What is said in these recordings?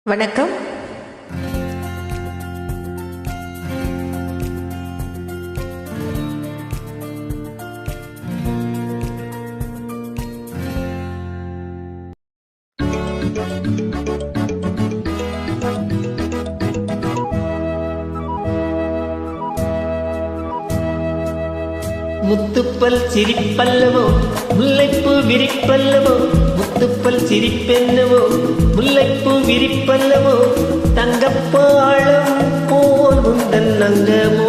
வணக்கம். முத்துப்பல் சிரிப்பல்லவோ முல்லைப்பூ விரிப்பல்லவோ, முத்துப்பல் சிரிப்பென்னவோ முல்லைப்பூ விரிப்பல்லவோ, தங்கப்பாளம் போல் உந்தன் அங்கமோ.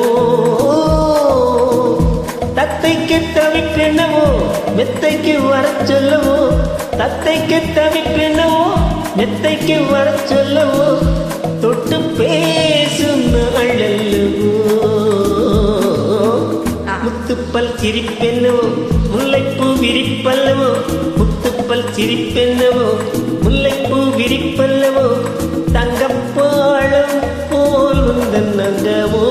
தத்தைக்கு தவிப்பென்னவோ மெத்தைக்கு வர சொல்லவோ, தத்தைக்கு தவிப்பென்னவோ மெத்தைக்கு வர சொல்லவோ, தொட்டு பேசும் நாளல்லவோ. முத்துப்பல் சிரிப்பென்னவோ முல்லைப்பூ விரிப்பல்லவோ, முத்துப்பல் சிரிப்பென்னவோ முல்லைப்பூ விரிப்பல்லவோ, தங்கப்பாளம் போல் உந்தன் அங்கமோ.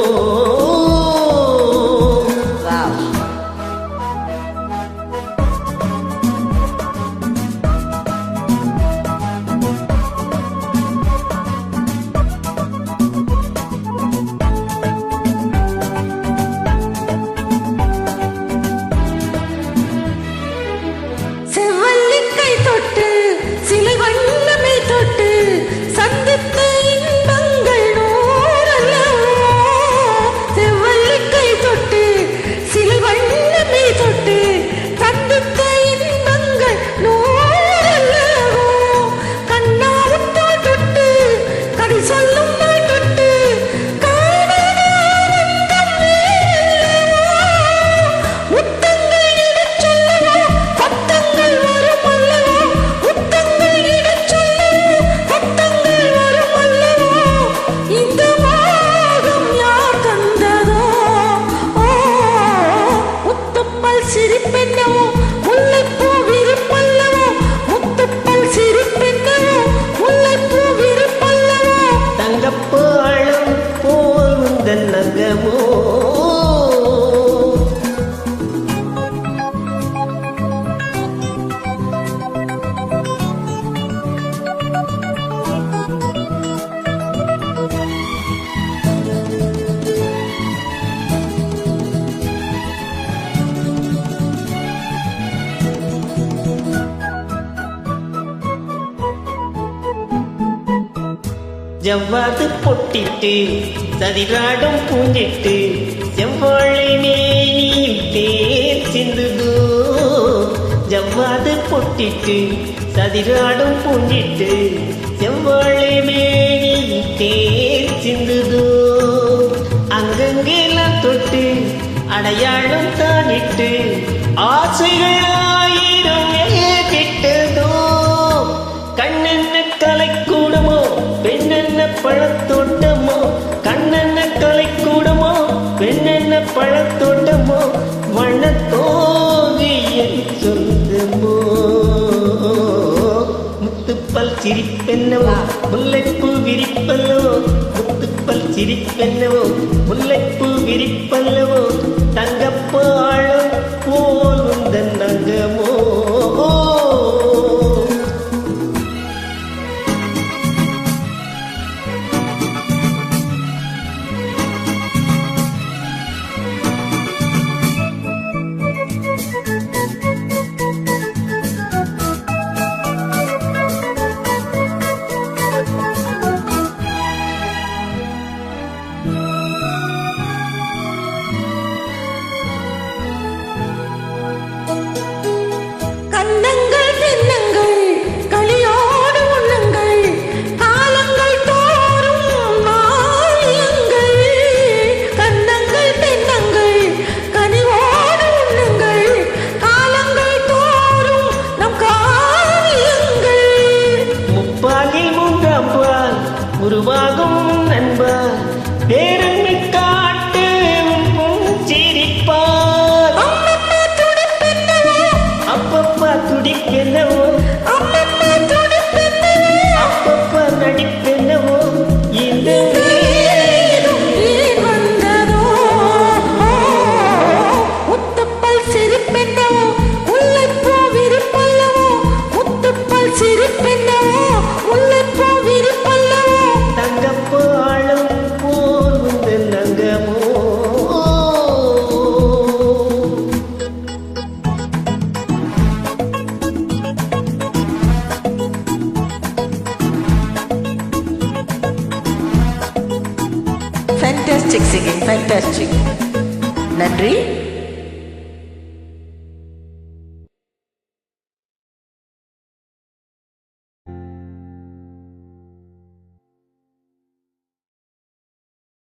ஜவ்வாது பொட்டிட்டு சதிராடும் பூஞ்சிட்டு, செவ்வாழை மேனியில் தேர் சிந்துதோ. ஜவ்வாது பொட்டிட்டு சதிராடும் பூஞ்சிட்டு, செவ்வாழை மேனியில் தேர் சிந்துதோ. அங்கங்கெல்லாம் தொட்டு அடையாளம் தானிட்டு, ஆசைகள் ஆயிரம் ஏற்றிட்டதோ. கண்ணென்ன கலைக்கூடமோ பெண்ணென்ன பழத்தோட்டமோ, கண்ணென்ன கலைக்கூடமோ பெண்ணென்ன பழத்தோட்டமோ, வண்ணத்தோவியல் சொந்தமோ. முத்துப்பல் சிரிப்பென்னவோ முல்லைப்பூ விரிப்பல்லவோ, முத்துப்பல் சிரிப்பென்னவோ முல்லைப்பூ விரிப்பல்லவோ, தங்கப்பாளம் போல் உந்தன் அங்கமோ. உருவாகும் நண்பா பேரங்கை காட்டு சிரிப்பார், அப்பப்பா துடிப்பென்னவோ அப்பப்பா நடிப்பென்னவோ, இந்த முத்துப்பல் சிரிப்பென்னவோ முல்லைப்பூ விரிப்பல்லவோ, முத்துப்பல் சிரிப்பென்னவோ முல்லைப்பூ விரிப்பல்லவோ, ஃபேண்டாஸ்டிக் சிங்கிங், ஃபேண்டாஸ்டிக். நன்றி.